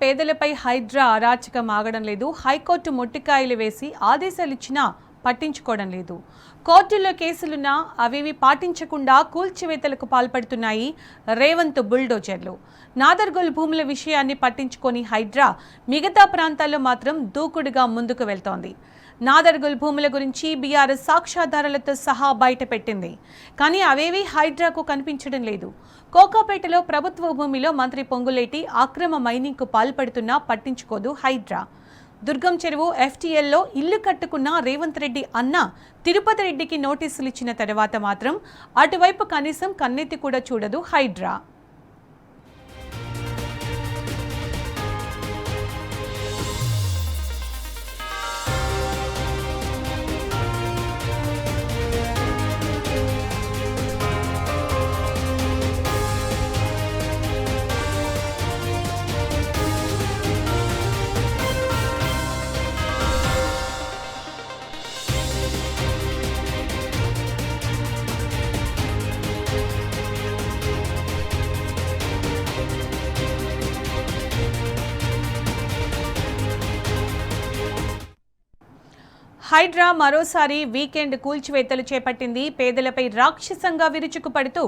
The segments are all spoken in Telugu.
పేదలపై హైడ్రా అరాచకం ఆగడం లేదు. హైకోర్టు మొట్టికాయలు వేసి ఆదేశాలు ఇచ్చినా పట్టించుకోవడం లేదు. కోర్టుల్లో కేసులున్నా అవేవి పాటించకుండా కూల్చివేతలకు పాల్పడుతున్నాయి రేవంత్ బుల్డోజర్లు. నాదర్గోల్ భూముల విషయాన్ని పట్టించుకొని హైడ్రా మిగతా ప్రాంతాల్లో మాత్రం దూకుడుగా ముందుకు వెళ్తోంది. నాదర్గోల్ భూముల గురించి బీఆర్ఎస్ సాక్ష్యాధారాలతో సహా బయటపెట్టింది. కానీ అవేవి హైడ్రాకు కనిపించడం లేదు. కోకాపేటలో ప్రభుత్వ భూమిలో మంత్రి పొంగులేటి అక్రమ మైనింగ్కు పాల్పడుతున్నా పట్టించుకోదు హైడ్రా. దుర్గం చెరువు FTLలో ఇల్లు కట్టుకున్న రేవంత్ రెడ్డి అన్న తిరుపతి రెడ్డికి నోటీసులు ఇచ్చిన తర్వాత మాత్రం అటువైపు కనీసం కన్నెత్తి కూడా చూడదు హైడ్రా. హైడ్రా మరోసారి వీకెండ్ కూల్చివేతలు చేపట్టింది. పేదలపై రాక్షసంగా విరుచుకుపడుతూ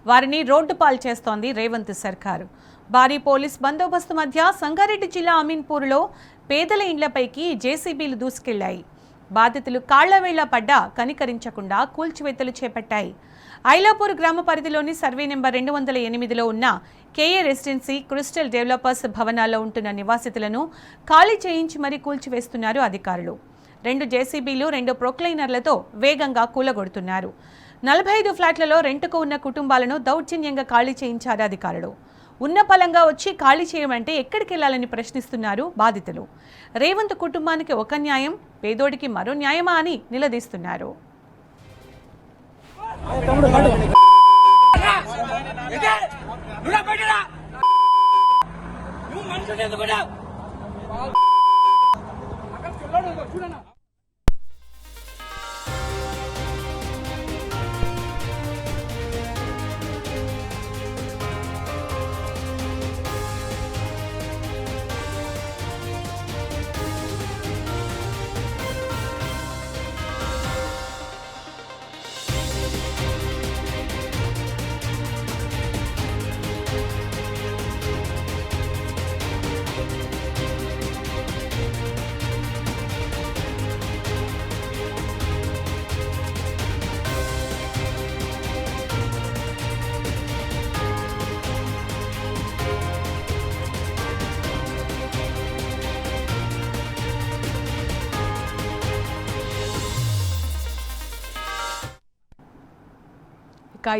వారిని రోడ్డు పాలు చేస్తోంది రేవంత్ సర్కారు. భారీ పోలీస్ బందోబస్తు మధ్య సంగారెడ్డి జిల్లా అమీన్పూర్లో పేదల ఇండ్లపైకి జేసీబీలు దూసుకెళ్లాయి. బాధితులు కాళ్లవేళ్ల పడ్డా కనికరించకుండా కూల్చివేతలు చేపట్టాయి. ఐలాపూర్ గ్రామ పరిధిలోని సర్వే నెంబర్ 208లో ఉన్న కేఏ రెసిడెన్సీ, క్రిస్టల్ డెవలపర్స్ భవనాల్లో ఉంటున్న నివాసితులను ఖాళీ చేయించి మరీ కూల్చివేస్తున్నారు అధికారులు. 2 జేసీబీలు 2 ప్రొక్లైనర్లతో వేగంగా కూలగొడుతున్నారు. 45 ఫ్లాట్లలో రెంటుకు ఉన్న కుటుంబాలను దౌర్జన్యంగా ఖాళీ చేయించారు అధికారులు. ఉన్న పలంగా వచ్చి ఖాళీ చేయమంటే ఎక్కడికి వెళ్లాలని ప్రశ్నిస్తున్నారు బాధితులు. రేవంత్ కుటుంబానికి ఒక న్యాయం, పేదోడికి మరో న్యాయమా అని నిలదీస్తున్నారు.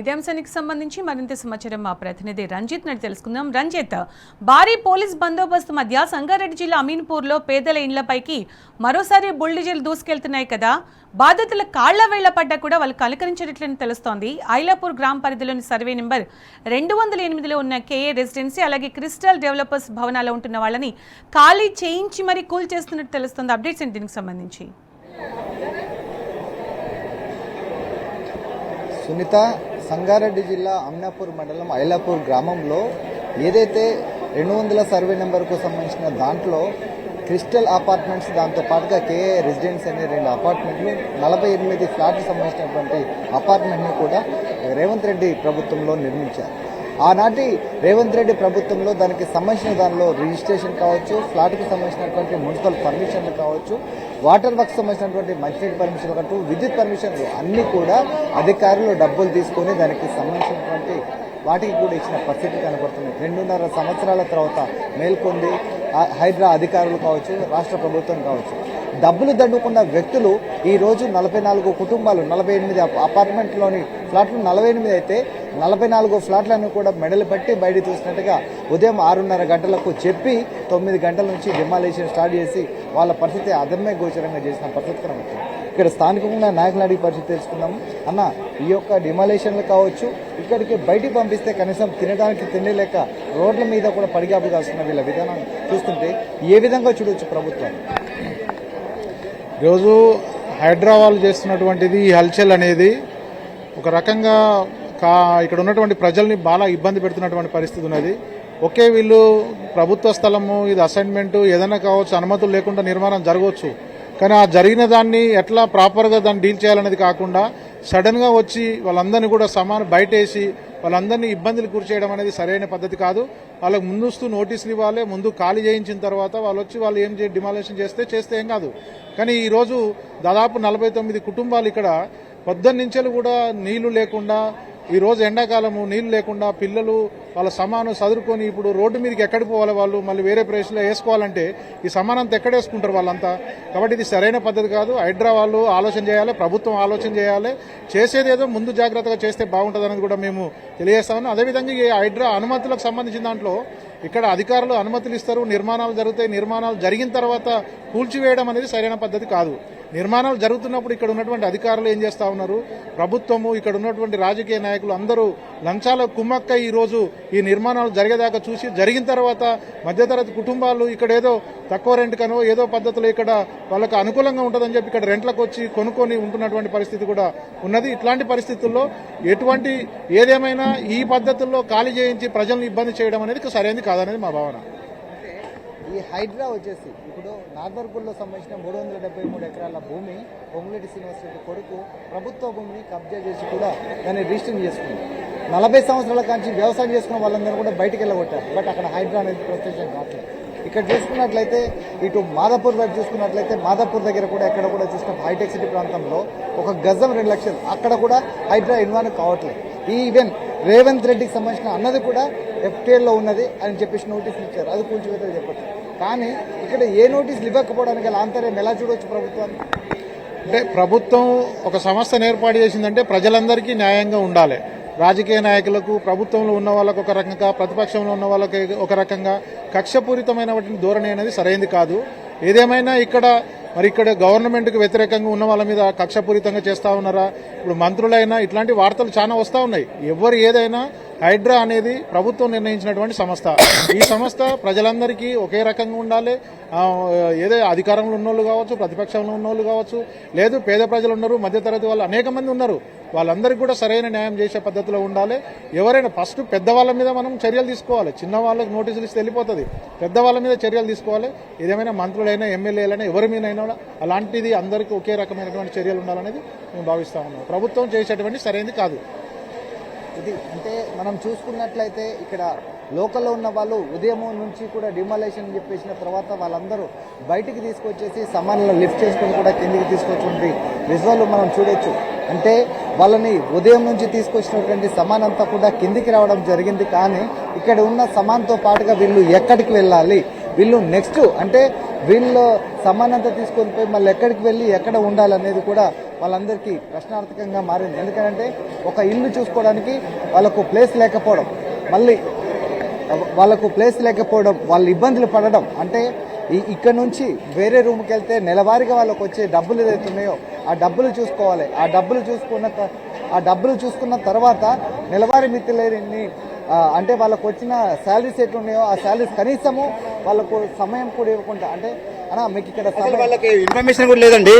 ఇదే అంశానికి సంబంధించి మరింత సమాచారం మా ప్రతినిధి రంజిత్ నడి తెలుసుకుందాం. రంజిత్, భారీ పోలీస్ బందోబస్తు మధ్య సంగారెడ్డి జిల్లా అమీన్పూర్లో పేదల ఇండ్లపైకి మరోసారి బుల్డోజర్లు దూసుకెళ్తున్నాయి కదా. బాధితుల కాళ్ల వేళ్ల పడ్డా కూడా వాళ్ళు కలకరించినట్లని తెలుస్తోంది. ఐలాపూర్ గ్రామ పరిధిలోని సర్వే నెంబర్ 208లో ఉన్న కేఏ రెసిడెన్సీ, అలాగే క్రిస్టల్ డెవలపర్స్ భవనాల్లో ఉంటున్న వాళ్ళని ఖాళీ చేయించి మరీ కూల్ చేస్తున్నట్టు తెలుస్తోంది. అప్డేట్స్ ఏంటి దీనికి సంబంధించి? సునీత, సంగారెడ్డి జిల్లా అమ్నాపూర్ మండలం ఐలాపూర్ గ్రామంలో ఏదైతే 200 సర్వే నెంబర్కు సంబంధించిన దాంట్లో క్రిస్టల్ అపార్ట్మెంట్స్, దాంతో పాటుగా కేఏ రెసిడెన్స్ అనే 2 అపార్ట్మెంట్లు, 48 ఫ్లాట్లకు సంబంధించినటువంటి అపార్ట్మెంట్ని కూడా రేవంత్ రెడ్డి ప్రభుత్వంలో నిర్మించారు. ఆనాటి రేవంత్ రెడ్డి ప్రభుత్వంలో దానికి సంబంధించిన దానిలో రిజిస్ట్రేషన్ కావచ్చు, ఫ్లాట్కి సంబంధించినటువంటి మున్సిపల్ పర్మిషన్లు కావచ్చు, వాటర్ వర్క్ సంబంధించినటువంటి మంచినీటి పర్మిషన్లు కావచ్చు, విద్యుత్ పర్మిషన్లు అన్నీ కూడా అధికారులు డబ్బులు తీసుకొని దానికి సంబంధించినటువంటి వాటికి కూడా ఇచ్చిన పరిస్థితి కనబడుతుంది. 2.5 సంవత్సరాల తర్వాత మేల్కొంది హైడ్రా అధికారులు కావచ్చు, రాష్ట్ర ప్రభుత్వం కావచ్చు. డబ్బులు దండుకున్న వ్యక్తులు ఈరోజు 44 కుటుంబాలు, 48 అపార్ట్మెంట్లోని ఫ్లాట్లు 48 అయితే 44 ఫ్లాట్లను కూడా మెడలు పెట్టి బయట చూసినట్టుగా ఉదయం 6:30 గంటలకు చెప్పి 9 గంటల నుంచి డిమాలిషన్ స్టార్ట్ చేసి వాళ్ళ పరిస్థితి అదమ్య గోచరంగా చేసిన పరిస్థితి కనబడుతుంది. ఇక్కడ స్థానికంగా నాయకులు అడిగి పరిస్థితి తెలుసుకుందాము. అన్న, ఈ యొక్క డిమాలిషన్లు కావచ్చు, ఇక్కడికి బయటికి పంపిస్తే కనీసం తినడానికి తిండి లేక రోడ్ల మీద కూడా పడిగాపులు కాస్తున్న వీళ్ళ విధానాన్ని చూస్తుంటే ఏ విధంగా చూడవచ్చు ప్రభుత్వాన్ని? ఈరోజు హైదరాబాద్ చేస్తున్నటువంటిది ఈ హల్చల్ అనేది ఒక రకంగా ఇక్కడ ఉన్నటువంటి ప్రజల్ని బాగా ఇబ్బంది పెడుతున్నటువంటి పరిస్థితి ఉన్నది. ఒకే వీళ్ళు ప్రభుత్వ స్థలము ఇది అసైన్మెంట్ ఏదైనా కావచ్చు, అనుమతులు లేకుండా నిర్మాణం జరగవచ్చు. కానీ ఆ జరిగిన దాన్ని ఎట్లా ప్రాపర్గా దాన్ని డీల్ చేయాలనేది కాకుండా సడన్గా వచ్చి వాళ్ళందరినీ కూడా బయటేసి వాళ్ళందరినీ ఇబ్బందులు గురి చేయడం అనేది సరైన పద్ధతి కాదు. వాళ్ళకి ముందుస్తూ నోటీసులు ఇవ్వాలి, ముందు ఖాళీ చేయించిన తర్వాత వాళ్ళు వచ్చి వాళ్ళు ఏం డిమాలిషన్ చేస్తే ఏం కాదు. కానీ ఈరోజు దాదాపు 49 కుటుంబాలు ఇక్కడ పొద్దున్నుంచెలు కూడా నీళ్లు లేకుండా, ఈ రోజు ఎండాకాలము నీళ్లు లేకుండా పిల్లలు వాళ్ళ సమానం చదువుకొని ఇప్పుడు రోడ్డు మీదకి ఎక్కడికి పోవాలి, వాళ్ళు మళ్ళీ వేరే ప్లేస్లో వేసుకోవాలంటే ఈ సమానంతా ఎక్కడ వేసుకుంటారు వాళ్ళంతా. కాబట్టి ఇది సరైన పద్ధతి కాదు. హైడ్రా వాళ్ళు ఆలోచన చేయాలి, ప్రభుత్వం ఆలోచన చేయాలి. చేసేదేదో ముందు జాగ్రత్తగా చేస్తే బాగుంటుంది అనేది కూడా మేము తెలియజేస్తాము. అదేవిధంగా ఈ హైడ్రా అనుమతులకు సంబంధించిన దాంట్లో ఇక్కడ అధికారులు అనుమతులు ఇస్తారు, నిర్మాణాలు జరుగుతాయి. నిర్మాణాలు జరిగిన తర్వాత కూల్చివేయడం అనేది సరైన పద్ధతి కాదు. నిర్మాణాలు జరుగుతున్నప్పుడు ఇక్కడ ఉన్నటువంటి అధికారులు ఏం చేస్తా ఉన్నారు, ప్రభుత్వము, ఇక్కడ ఉన్నటువంటి రాజకీయ నాయకులు అందరూ లంచాల కుమ్మక్క ఈ రోజు ఈ నిర్మాణాలు జరిగేదాకా చూసి జరిగిన తర్వాత మధ్యతరగతి కుటుంబాలు ఇక్కడ ఏదో తక్కువ రెంట్ కనో ఏదో పద్ధతిలో ఇక్కడ వాళ్ళకు అనుకూలంగా ఉంటుందని చెప్పి ఇక్కడ రెంట్లకు వచ్చి కొనుక్కొని ఉంటున్నటువంటి పరిస్థితి కూడా ఉన్నది. ఇట్లాంటి పరిస్థితుల్లో ఏదేమైనా ఈ పద్ధతుల్లో ఖాళీ చేయించి ప్రజలను ఇబ్బంది చేయడం అనేది సరైనది కాదనేది మా భావన. ఈ హైడ్రా వచ్చేసి ఇప్పుడు నార్దర్పూర్లో సంబంధించిన 373 ఎకరాల భూమి పొంగులేటి శ్రీనివాసరెడ్డి కొడుకు ప్రభుత్వ భూమిని కబ్జా చేసి కూడా దాన్ని రిజిస్టర్ చేసుకుంది. 40 సంవత్సరాల కాంచి వ్యవసాయం చేసుకున్న వాళ్ళందరూ కూడా బయటికి వెళ్ళగొట్టారు. బట్ అక్కడ హైడ్రా అనేది ప్రత్యక్షం కావట్లేదు. ఇక్కడ చూసుకున్నట్లయితే ఇటు మాదాపూర్ వైపు చూసుకున్నట్లయితే మాదాపూర్ దగ్గర కూడా ఎక్కడ కూడా చూసిన హైటెక్ సిటీ ప్రాంతంలో ఒక గజం 2 లక్షలు అక్కడ కూడా హైడ్రా ఇన్వాల్వ్ కావట్లేదు. ఈవెన్ రేవంత్ రెడ్డికి సంబంధించిన అన్నది కూడా ఎఫ్టీఎల్లో ఉన్నది అని చెప్పేసి నోటీసులు ఇచ్చారు, అది కూల్చివేతలు చెప్పచ్చు. కానీ ఇక్కడ ఏ నోటీసులు ఇవ్వకపోవడానికి గల ఆంతర్యం ఎలా చూడవచ్చు ప్రభుత్వాన్ని? అంటే ప్రభుత్వం ఒక సంస్థను ఏర్పాటు చేసిందంటే ప్రజలందరికీ న్యాయంగా ఉండాలి. రాజకీయ నాయకులకు, ప్రభుత్వంలో ఉన్న వాళ్ళకు ఒక రకంగా, ప్రతిపక్షంలో ఉన్న వాళ్ళకి ఒక రకంగా కక్షపూరితమైన ధోరణి అనేది సరైనది కాదు. ఏదేమైనా ఇక్కడ గవర్నమెంట్కి వ్యతిరేకంగా ఉన్న వాళ్ళ మీద కక్షపూరితంగా చేస్తా ఉన్నారా? ఇప్పుడు మంత్రులైనా ఇట్లాంటి వార్తలు చాలా వస్తూ ఉన్నాయి. ఎవరు ఏదైనా హైడ్రా అనేది ప్రభుత్వం నిర్ణయించినటువంటి సంస్థ. ఈ సంస్థ ప్రజలందరికీ ఒకే రకంగా ఉండాలి. ఏదో అధికారంలో ఉన్నోళ్ళు కావచ్చు, ప్రతిపక్షంలో ఉన్నోళ్ళు కావచ్చు, లేదు పేద ప్రజలు ఉన్నారు, మధ్యతరగతి వాళ్ళు అనేక మంది ఉన్నారు. వాళ్ళందరికీ కూడా సరైన న్యాయం చేసే పద్ధతిలో ఉండాలి. ఎవరైనా ఫస్ట్ పెద్దవాళ్ళ మీద మనం చర్యలు తీసుకోవాలి. చిన్న వాళ్ళకి నోటీసులు ఇస్తే వెళ్ళిపోతుంది. పెద్దవాళ్ళ మీద చర్యలు తీసుకోవాలి. ఏదేమైనా మంత్రులైనా, ఎమ్మెల్యేలైనా, ఎవరి మీదైనా అలాంటిది అందరికీ ఒకే రకమైనటువంటి చర్యలు ఉండాలనేది మేము భావిస్తా ఉన్నాం. ప్రభుత్వం చేసేటువంటి సరైనది కాదు ఇది. అంటే మనం చూసుకున్నట్లయితే ఇక్కడ లోకల్లో ఉన్న వాళ్ళు ఉదయం నుంచి కూడా డిమాలేషన్ చెప్పేసిన తర్వాత వాళ్ళందరూ బయటికి తీసుకొచ్చేసి సామాన్లను లిఫ్ట్ చేసుకుని కూడా కిందికి తీసుకొచ్చి విజువల్ మనం చూడొచ్చు. అంటే వాళ్ళని ఉదయం నుంచి తీసుకొచ్చినటువంటి సమాన్ అంతా కూడా కిందికి రావడం జరిగింది. కానీ ఇక్కడ ఉన్న సమాన్తో పాటుగా వీళ్ళు ఎక్కడికి వెళ్ళాలి, వీళ్ళు నెక్స్ట్ అంటే వీళ్ళు సమానంతా తీసుకొని పోయి మళ్ళీ ఎక్కడికి వెళ్ళి ఎక్కడ ఉండాలనేది కూడా వాళ్ళందరికీ ప్రశ్నార్థకంగా మారింది. ఎందుకంటే ఒక ఇల్లు చూసుకోవడానికి వాళ్ళకు ప్లేస్ లేకపోవడం, మళ్ళీ వాళ్ళు ఇబ్బందులు పడడం. అంటే ఇక్కడ నుంచి వేరే రూమ్కి వెళ్తే నెలవారీగా వాళ్ళకు వచ్చే డబ్బులు ఏదైతే ఉన్నాయో ఆ డబ్బులు చూసుకోవాలి. ఆ డబ్బులు చూసుకున్న తర్వాత నెలవారీ మిత్రులని అంటే వాళ్ళకు వచ్చిన శాలరీస్ ఎట్లు ఉన్నాయో ఆ శాలరీస్ కనీసము వాళ్ళకు సమయం కూడా ఇవ్వకుండా, అంటే మీకు ఇక్కడ వాళ్ళకి ఇన్ఫర్మేషన్ కూడా లేదండి.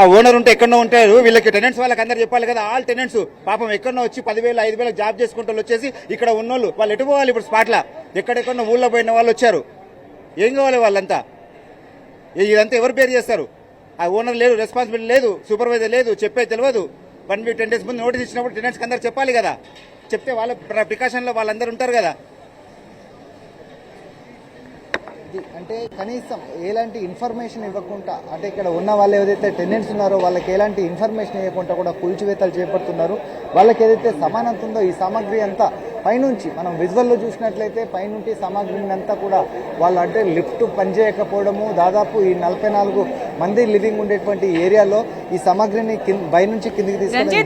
ఆ ఓనర్ ఉంటే ఎక్కడో ఉంటారు, వీళ్ళకి టెనెంట్స్ వాళ్ళకి అందరు చెప్పాలి కదా. ఆల్ టెనెంట్స్ పాపం ఎక్కడో వచ్చి 10,000 5,000 జాబ్ చేసుకుంటూ వచ్చేసి ఇక్కడ ఉన్నోళ్ళు వాళ్ళు ఎటు పోవాలి? ఇప్పుడు స్పాట్లా ఎక్కడెక్కడో ఊళ్ళో పోయిన వాళ్ళు వచ్చారు. ఏం కావాలి వాళ్ళంతా? ఇదంతా ఎవరు పేరు చేస్తారు? ఆ ఓనర్ లేదు, రెస్పాన్సిబిలిటీ లేదు, సూపర్వైజర్ లేదు, చెప్పే తెలియదు. 1 వీక్ 10 డేస్ ముందు నోటీస్ ఇచ్చినప్పుడు టెనెంట్స్కి అందరు చెప్పాలి కదా. చెప్తే వాళ్ళ ప్రికాషన్లో వాళ్ళందరూ ఉంటారు కదా. అంటే కనీసం ఎలాంటి ఇన్ఫర్మేషన్ ఇవ్వకుండా, అంటే ఇక్కడ ఉన్న వాళ్ళు ఏదైతే టెనెంట్స్ ఉన్నారో వాళ్ళకి ఎలాంటి ఇన్ఫర్మేషన్ ఇవ్వకుండా కూడా కూల్చివేతలు చేపడుతున్నారు. వాళ్ళకి ఏదైతే సామాన్ ఉందో ఈ సామాగ్రి అంతా పైనుంచి మనం విజువల్లో చూసినట్లయితే పైనుంచి సామాగ్రిని అంతా కూడా వాళ్ళు అంటే లిఫ్ట్ పనిచేయకపోవడము, దాదాపు ఈ 44 మంది లివింగ్ ఉండేటువంటి ఏరియాలో ఈ సామాగ్రిని పైనుంచి కిందికి తీసుకెళ్ళి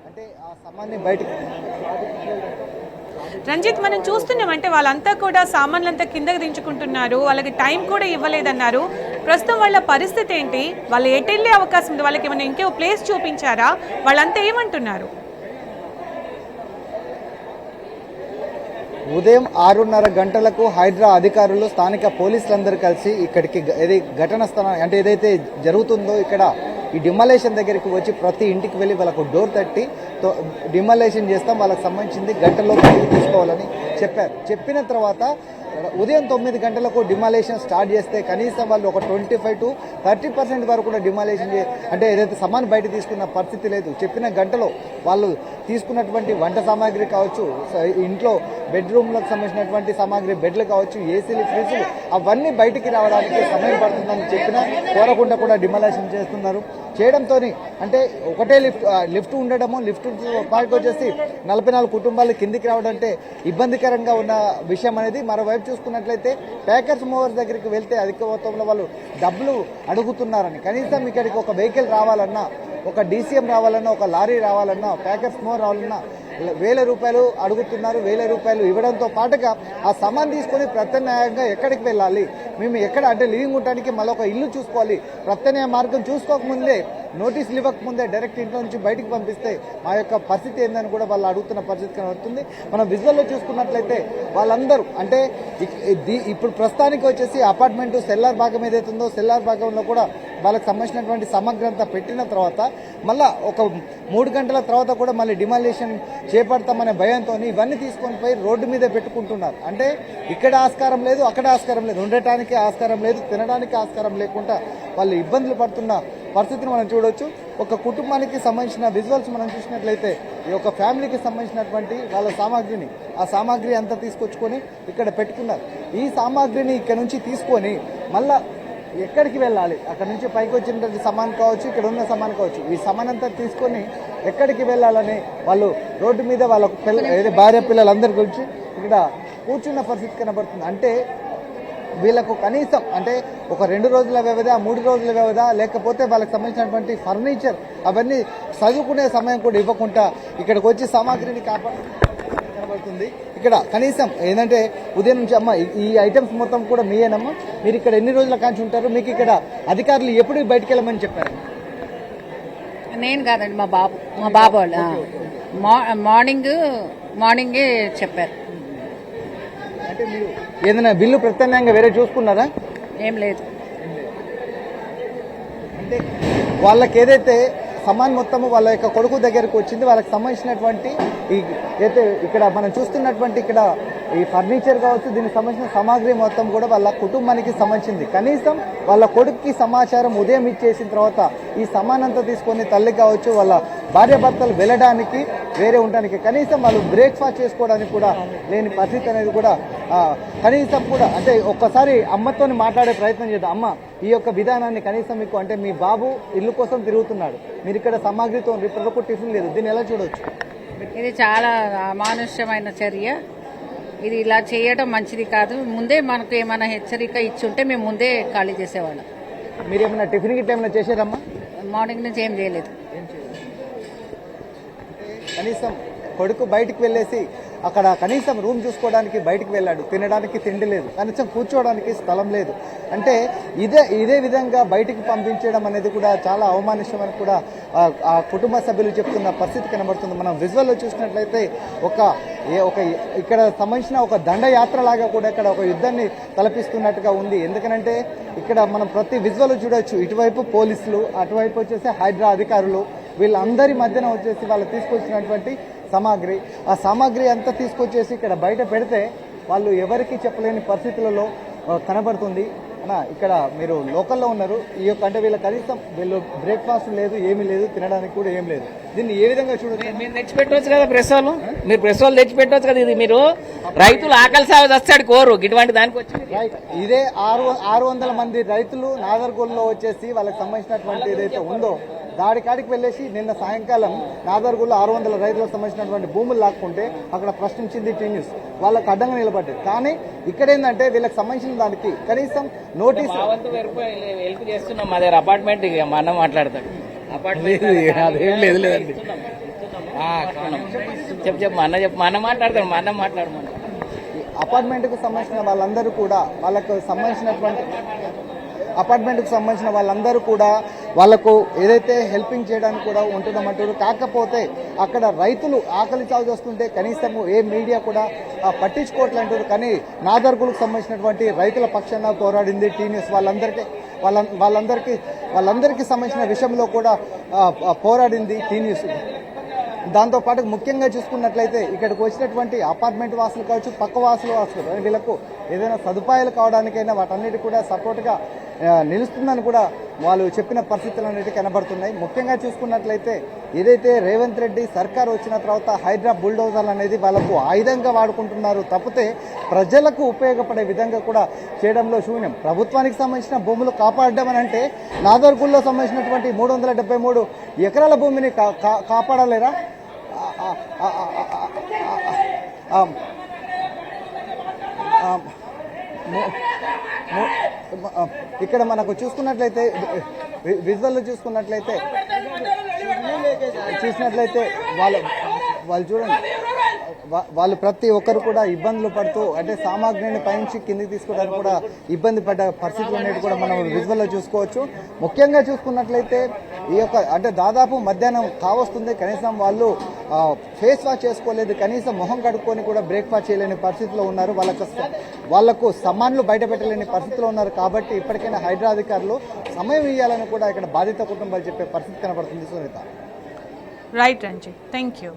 అంటే ఆ సామాన్ని బయటకు రంజిత్ మనం చూస్తున్నాం. అంటే వాళ్ళంతా కూడా సామాన్లంతా కిందకి దించుకుంటున్నారు, వాళ్ళకి టైం కూడా ఇవ్వలేదన్నారు. ప్రస్తుతం వాళ్ళ పరిస్థితి ఏంటి? వాళ్ళు ఎటు వెళ్ళే అవకాశం ఉంది? వాళ్ళకి ఏమైనా ఇంకో ప్లేస్ చూపించారా? వాళ్ళంతా ఏమంటున్నారు? ఉదయం 6:30 గంటలకు హైడ్రా అధికారులు స్థానిక పోలీసులందరూ కలిసి ఇక్కడికి ఘటన స్థలం అంటే ఏదైతే జరుగుతుందో ఇక్కడ ఈ డిమాలేషన్ దగ్గరికి వచ్చి ప్రతి ఇంటికి వెళ్ళి వాళ్ళకు డోర్ తట్టి డిమాలేషన్ చేస్తాం, వాళ్ళకి సంబంధించింది గంటలో తీసుకోవాలని చెప్పారు. చెప్పిన తర్వాత ఉదయం 9 గంటలకు డిమాలేషన్ స్టార్ట్ చేస్తే కనీసం వాళ్ళు ఒక 25 to 30% వరకు కూడా డిమాలేషన్ అంటే ఏదైతే సామాన్ బయట తీసుకున్న పరిస్థితి లేదు. చెప్పిన గంటలో వాళ్ళు తీసుకున్నటువంటి వంట సామాగ్రి కావచ్చు, ఇంట్లో బెడ్రూమ్లకు సంబంధించినటువంటి సామాగ్రి, బెడ్లు కావచ్చు, ఏసీలు, ఫ్రిడ్జ్లు అవన్నీ బయటికి రావడానికి సమయం పడుతుందని చెప్పినా కోరకుండా కూడా డిమాలేషన్ చేస్తున్నారు. చేయడంతో అంటే ఒకటే లిఫ్ట్ ఉండడము, లిఫ్ట్ పార్క్ వచ్చేసి 44 కుటుంబాలు కిందికి రావడం అంటే ఇబ్బందికరంగా ఉన్న విషయం అనేది. మరోవైపు చూసుకున్నట్లయితే ప్యాకర్స్ మూవర్స్ దగ్గరికి వెళ్తే అధిక మొత్తంలో వాళ్ళు డబ్బులు అడుగుతున్నారని, కనీసం ఇక్కడికి ఒక వెహికల్ రావాలన్నా, ఒక డీసీఎం రావాలన్నా, ఒక లారీ రావాలన్నా, ప్యాకర్స్ మూవర్ రావాలన్నా 1000 రూపాయలు అడుగుతున్నారు. 1000 రూపాయలు ఇవ్వడంతో పాటుగా ఆ సామాన్ తీసుకొని ప్రత్యామ్నాయంగా ఎక్కడికి వెళ్ళాలి, మేము ఎక్కడ అంటే లివింగ్ ఉండడానికి మళ్ళీ ఒక ఇల్లు చూసుకోవాలి, ప్రత్యామ్నాయ మార్గం చూసుకోకముందే, నోటీసులు ఇవ్వకముందే డైరెక్ట్ ఇంట్లో నుంచి బయటికి పంపిస్తే మా యొక్క పరిస్థితి ఏందని కూడా వాళ్ళు అడుగుతున్న పరిస్థితి కనబడుతుంది. మనం విజువల్లో చూసుకున్నట్లయితే వాళ్ళందరూ అంటే ఇప్పుడు ప్రస్తుతానికి వచ్చేసి అపార్ట్మెంట్ సెల్లార్ భాగం ఏదైతే ఉందో సెల్లార్ భాగంలో కూడా వాళ్ళకి సంబంధించినటువంటి సమగ్రంతా పెట్టిన తర్వాత మళ్ళా ఒక 3 గంటల తర్వాత కూడా మళ్ళీ డిమాలిషన్ చేపడతామనే భయంతో ఇవన్నీ తీసుకొని పోయి రోడ్డు మీద పెట్టుకుంటున్నారు. అంటే ఇక్కడ ఆస్కారం లేదు, అక్కడ ఆస్కారం లేదు, ఉండటానికి ఆస్కారం లేదు, తినడానికి ఆస్కారం లేకుండా వాళ్ళు ఇబ్బందులు పడుతున్న పరిస్థితిని మనం చూడవచ్చు. ఒక కుటుంబానికి సంబంధించిన విజువల్స్ మనం చూసినట్లయితే ఈ యొక్క ఫ్యామిలీకి సంబంధించినటువంటి వాళ్ళ సామాగ్రిని, ఆ సామాగ్రి అంతా తీసుకొచ్చుకొని ఇక్కడ పెట్టుకున్నారు. ఈ సామాగ్రిని ఇక్కడ నుంచి తీసుకొని మళ్ళా ఎక్కడికి వెళ్ళాలి, అక్కడ నుంచి పైకి వచ్చినటువంటి సామాన్ కావచ్చు, ఇక్కడ ఉన్న సామాన్ కావచ్చు, ఈ సామాన్ అంతా తీసుకొని ఎక్కడికి వెళ్ళాలని వాళ్ళు రోడ్డు మీద వాళ్ళ భార్య పిల్లలందరి గురించి ఇక్కడ కూర్చున్న పరిస్థితి కనబడుతుంది. అంటే వీళ్ళకు కనీసం అంటే ఒక 2 రోజుల వ్యవధి, 3 రోజుల వ్యవధి, లేకపోతే వాళ్ళకి సంబంధించినటువంటి ఫర్నిచర్ అవన్నీ చదువుకునే సమయం కూడా ఇవ్వకుండా ఇక్కడికి వచ్చి సామాగ్రిని కనబడుతుంది. ఇక్కడ కనీసం ఏంటంటే ఉదయం నుంచి అమ్మ ఈ ఐటమ్స్ మొత్తం కూడా మీయేనమ్మా, మీరు ఇక్కడ ఎన్ని రోజుల కాంచి ఉంటారు, మీకు ఇక్కడ అధికారులు ఎప్పుడు బయటికి వెళ్ళమని చెప్పారు? నేను కాదండి, మా బాబు వాళ్ళు మార్నింగే చెప్పారు. అంటే మీరు ఏదైనా బిల్లు ప్రత్యామ్నాయంగా వేరే చూసుకున్నారా? ఏం లేదు. అంటే వాళ్ళకి ఏదైతే సమాన్ మొత్తము వాళ్ళ యొక్క కొడుకు దగ్గరకు వచ్చింది, వాళ్ళకి సంబంధించినటువంటి అయితే ఇక్కడ మనం చూస్తున్నటువంటి ఇక్కడ ఈ ఫర్నిచర్ కావచ్చు, దీనికి సంబంధించిన సామాగ్రి మొత్తం కూడా వాళ్ళ కుటుంబానికి సంబంధించింది. కనీసం వాళ్ళ కొడుకుకి సమాచారం ఉదయం ఇచ్చేసిన తర్వాత ఈ సమాన్ అంతా తీసుకొని తల్లి కావచ్చు, వాళ్ళ భార్యాభర్తలు వెళ్ళడానికి వేరే ఉండడానికి, కనీసం వాళ్ళు బ్రేక్ఫాస్ట్ చేసుకోవడానికి కూడా లేని పరిస్థితి అనేది కూడా కనీసం కూడా అంటే ఒక్కసారి అమ్మతో మాట్లాడే ప్రయత్నం చేద్దాం. అమ్మ, ఈ యొక్క విధానాన్ని కనీసం మీకు అంటే మీ బాబు ఇల్లు కోసం తిరుగుతున్నాడు, మీరు ఇక్కడ సామాగ్రితో ఇప్పటివరకు టిఫిన్ లేదు, దీన్ని ఎలా చూడవచ్చు? ఇది చాలా అమానుష్యమైన చర్య. ఇది ఇలా చేయడం మంచిది కాదు. ముందే మనకు ఏమైనా హెచ్చరిక ఇచ్చుంటే మేము ముందే ఖాళీ చేసేవాళ్ళం. మీరు ఏమైనా టిఫిన్ టైంలో చేశారమ్మా? మార్నింగ్ నుంచి ఏం చేయలేదు. కనీసం కొడుకు బయటికి వెళ్ళేసి అక్కడ కనీసం రూమ్ చూసుకోవడానికి బయటికి వెళ్ళాడు, తినడానికి తిండి లేదు, కనీసం కూర్చోవడానికి స్థలం లేదు. అంటే ఇదే విధంగా బయటికి పంపించడం అనేది కూడా చాలా అవమానిష్టమని కూడా ఆ కుటుంబ సభ్యులు చెప్తున్న పరిస్థితి కనబడుతుంది. మనం విజువల్లో చూసినట్లయితే ఒక ఇక్కడ సంబంధించిన ఒక దండయాత్ర లాగా కూడా ఇక్కడ ఒక యుద్ధాన్ని తలపిస్తున్నట్టుగా ఉంది. ఎందుకనంటే ఇక్కడ మనం ప్రతి విజువల్ చూడొచ్చు, ఇటువైపు పోలీసులు, అటువైపు వచ్చేసి హైడ్రా అధికారులు, వీళ్ళందరి మధ్యన వచ్చేసి వాళ్ళు తీసుకొచ్చినటువంటి సామాగ్రి, ఆ సామాగ్రి అంతా తీసుకొచ్చేసి ఇక్కడ బయట పెడితే వాళ్ళు ఎవరికి చెప్పలేని పరిస్థితులలో కనబడుతుంది. అన్న, ఇక్కడ మీరు లోకల్లో ఉన్నారు, ఈ యొక్క అంటే వీళ్ళ కనీసం వీళ్ళు బ్రేక్ఫాస్ట్ లేదు, ఏమీ లేదు, తినడానికి కూడా ఏం లేదు. దీన్ని ఏ విధంగా చూడవచ్చు? మీరు తెచ్చిపెట్టవచ్చు కదా ప్రెస్ వాళ్ళు, మీరు ప్రెస్ వాళ్ళు తెచ్చిపెట్టవచ్చు కదా. ఇది మీరు రైతులు ఆకలి సాగు వస్తాడు కోరు ఇటువంటి దానికి వచ్చి ఇదే 600 మంది రైతులు నాగర్గోల్లో వచ్చేసి వాళ్ళకి సంబంధించినటువంటి ఏదైతే ఉందో దాడికాడికి వెళ్ళేసి నిన్న సాయంకాలం నాగర్గోల్లో 600 రైతులకు సంబంధించినటువంటి భూములు లాక్కుంటే అక్కడ ప్రశ్నించింది టీ న్యూస్, వాళ్ళకు అడ్డంగా నిలబడ్డది. కానీ ఇక్కడ ఏంటంటే వీళ్ళకి సంబంధించిన దానికి కనీసం నోటీస్ హెల్ప్ చేస్తున్నాం. మా దగ్గర అపార్ట్మెంట్ మా అన్న మాట్లాడతాడు. అపార్ట్మెంట్ అదేం లేదు లేదండి. చెప్పు మా అన్న మాట్లాడతాడు, మా అన్న మాట్లాడమని. అపార్ట్మెంట్కు సంబంధించిన వాళ్ళందరూ కూడా వాళ్ళకు సంబంధించినటువంటి అపార్ట్మెంట్కు సంబంధించిన వాళ్ళందరూ కూడా వాళ్ళకు ఏదైతే హెల్పింగ్ చేయడానికి కూడా ఉంటున్నామంటారు. కాకపోతే అక్కడ రైతులు ఆకలి చావు చేస్తుంటే కనీసం ఏ మీడియా కూడా పట్టించుకోవట్లంటారు. కానీ నాగర్గోల్కు సంబంధించినటువంటి రైతుల పక్షాన పోరాడింది టీ న్యూస్. వాళ్ళందరికీ వాళ్ళందరికీ సంబంధించిన విషయంలో కూడా పోరాడింది టీ న్యూస్. దాంతోపాటు ముఖ్యంగా చూసుకున్నట్లయితే ఇక్కడికి వచ్చినటువంటి అపార్ట్మెంట్ వాసులు కావచ్చు, పక్క వాసులు వీళ్ళకు ఏదైనా సదుపాయాలు కావడానికైనా వాటన్నిటి కూడా సపోర్ట్గా నిలుస్తుందని కూడా వాళ్ళు చెప్పిన పరిస్థితులు అనేవి కనబడుతున్నాయి. ముఖ్యంగా చూసుకున్నట్లయితే ఏదైతే రేవంత్ రెడ్డి సర్కార్ వచ్చిన తర్వాత హైడ్రా బుల్డోజర్లు అనేది వాళ్ళకు ఆయుధంగా వాడుకుంటున్నారు తప్పితే ప్రజలకు ఉపయోగపడే విధంగా కూడా చేయడంలో శూన్యం. ప్రభుత్వానికి సంబంధించిన భూములు కాపాడడం అని అంటే నాదర్గుల్లో సంబంధించినటువంటి 373 ఎకరాల భూమిని కాపాడలేరా? ఇక్కడ మనకు చూసుకున్నట్లయితే విజువల్లో చూసుకున్నట్లయితే వాళ్ళు చూడండి, వాళ్ళు ప్రతి ఒక్కరు కూడా ఇబ్బందులు పడుతూ అంటే సామాగ్రిని పైనుంచి కిందికి తీసుకోవడానికి కూడా ఇబ్బంది పడ్డ పరిస్థితులు అనేవి కూడా మనం విజువల్లో చూసుకోవచ్చు. ముఖ్యంగా చూసుకున్నట్లయితే ఈ యొక్క అంటే దాదాపు మధ్యాహ్నం కావస్తుంది, కనీసం వాళ్ళు ఫేస్ వాష్ చేసుకోలేదు, కనీసం మొహం కడుక్కొని కూడా బ్రేక్ఫాస్ట్ చేయలేని పరిస్థితిలో ఉన్నారు. వాళ్లకు సామాన్లు బయట పెట్టలేని పరిస్థితిలో ఉన్నారు. కాబట్టి ఇప్పటికైనా హైడ్రా అధికారులు సమయం ఇవ్వాలని కూడా ఇక్కడ బాధిత కుటుంబాలు చెప్పే పరిస్థితి కనబడుతుంది. Sunitha. Right Ranjith, thank you.